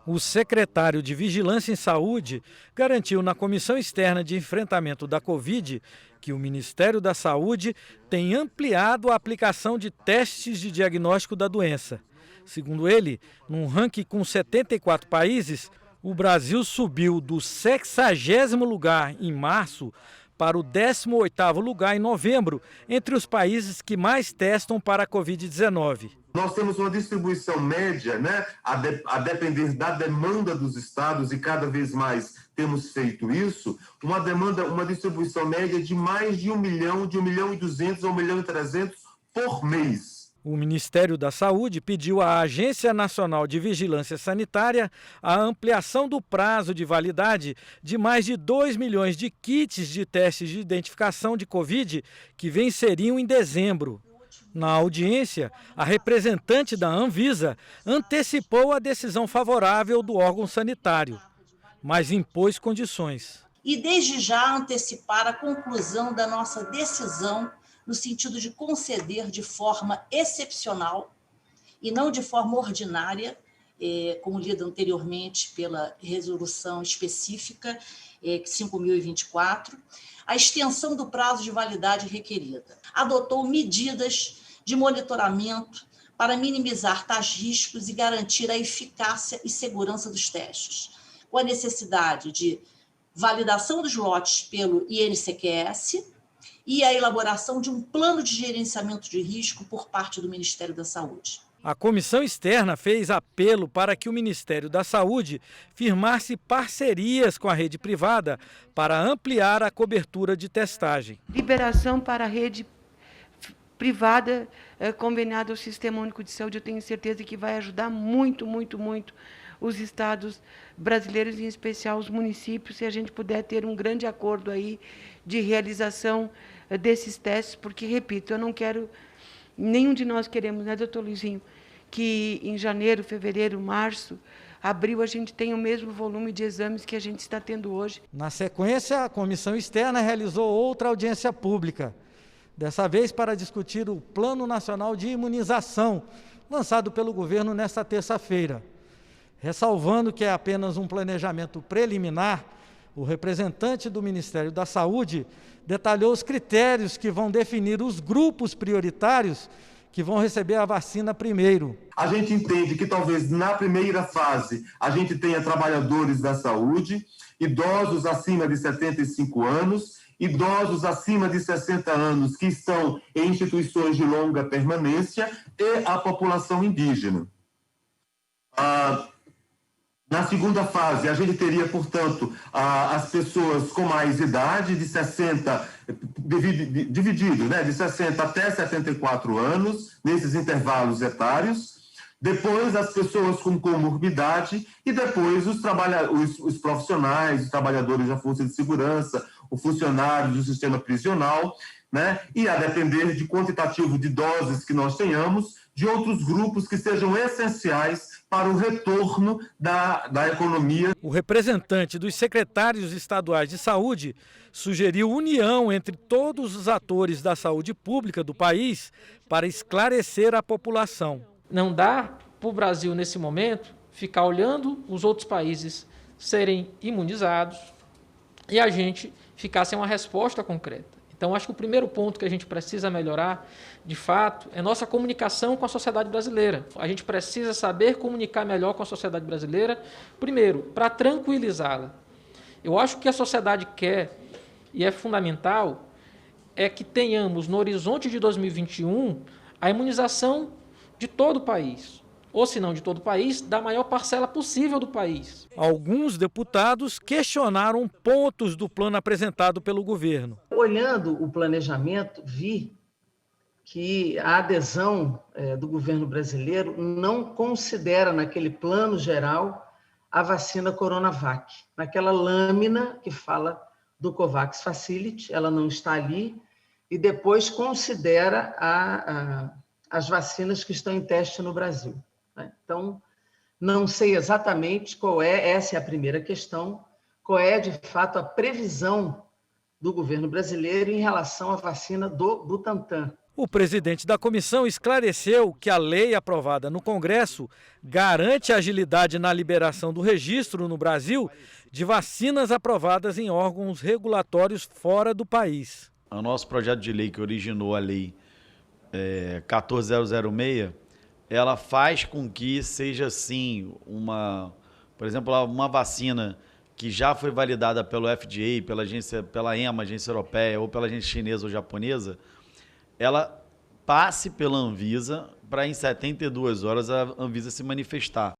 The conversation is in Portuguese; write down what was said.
O secretário de Vigilância em Saúde garantiu na Comissão Externa de Enfrentamento da Covid que o Ministério da Saúde tem ampliado a aplicação de testes de diagnóstico da doença. Segundo ele, num ranking com 74 países, o Brasil subiu do 60º lugar em março para o 18º lugar em novembro, entre os países que mais testam para a Covid-19. Nós temos uma distribuição média, né, a depender da demanda dos estados, e cada vez mais temos feito isso, uma distribuição média de mais de 1 milhão, de 1 milhão e 200 a 1 milhão e 300 por mês. O Ministério da Saúde pediu à Agência Nacional de Vigilância Sanitária a ampliação do prazo de validade de mais de 2 milhões de kits de testes de identificação de Covid que venceriam em dezembro. Na audiência, a representante da Anvisa antecipou a decisão favorável do órgão sanitário, mas impôs condições. E desde já antecipar a conclusão da nossa decisão no sentido de conceder de forma excepcional e não de forma ordinária, como lido anteriormente pela resolução específica 5.024, a extensão do prazo de validade requerida. Adotou medidas de monitoramento para minimizar tais riscos e garantir a eficácia e segurança dos testes, com a necessidade de validação dos lotes pelo INCQS e a elaboração de um plano de gerenciamento de risco por parte do Ministério da Saúde. A comissão externa fez apelo para que o Ministério da Saúde firmasse parcerias com a rede privada para ampliar a cobertura de testagem. Liberação para a rede privada conveniada ao Sistema Único de Saúde, eu tenho certeza que vai ajudar muito, muito, muito os estados brasileiros, em especial os municípios, se a gente puder ter um grande acordo aí de realização desses testes, porque, repito, eu não quero, nenhum de nós queremos, né, doutor Luizinho, que em janeiro, fevereiro, março, abril, a gente tenha o mesmo volume de exames que a gente está tendo hoje. Na sequência, a comissão externa realizou outra audiência pública, dessa vez para discutir o Plano Nacional de Imunização, lançado pelo governo nesta terça-feira. Ressalvando que é apenas um planejamento preliminar, o representante do Ministério da Saúde detalhou os critérios que vão definir os grupos prioritários que vão receber a vacina primeiro. A gente entende que talvez na primeira fase a gente tenha trabalhadores da saúde, idosos acima de 75 anos, idosos acima de 60 anos que estão em instituições de longa permanência e a população indígena. Na segunda fase, a gente teria, portanto, as pessoas com mais idade, de 60, dividido, né, de 60 até 74 anos, nesses intervalos etários. Depois, as pessoas com comorbidade e depois os profissionais, os trabalhadores da Força de Segurança, os funcionários do sistema prisional, né, e a depender de quantitativo de doses que nós tenhamos, de outros grupos que sejam essenciais para o retorno da economia. O representante dos secretários estaduais de saúde sugeriu união entre todos os atores da saúde pública do país para esclarecer a população. Não dá para o Brasil, nesse momento, ficar olhando os outros países serem imunizados e a gente ficar sem uma resposta concreta. Então, acho que o primeiro ponto que a gente precisa melhorar, de fato, é nossa comunicação com a sociedade brasileira. A gente precisa saber comunicar melhor com a sociedade brasileira, primeiro, para tranquilizá-la. Eu acho que a sociedade quer, e é fundamental, é que tenhamos, no horizonte de 2021, a imunização de todo o país. Ou, se não de todo o país, da maior parcela possível do país. Alguns deputados questionaram pontos do plano apresentado pelo governo. Olhando o planejamento, vi que a adesão do governo brasileiro não considera naquele plano geral a vacina Coronavac. Naquela lâmina que fala do COVAX Facility, ela não está ali, e depois considera as vacinas que estão em teste no Brasil. Então, não sei exatamente essa é a primeira questão, qual é, de fato, a previsão do governo brasileiro em relação à vacina do Butantan. O presidente da comissão esclareceu que a lei aprovada no Congresso garante agilidade na liberação do registro no Brasil de vacinas aprovadas em órgãos regulatórios fora do país. O nosso projeto de lei que originou a lei 14.006, ela faz com que seja assim, por exemplo, uma vacina que já foi validada pelo FDA, pela EMA, agência europeia, ou pela agência chinesa ou japonesa, ela passe pela Anvisa para em 72 horas a Anvisa se manifestar.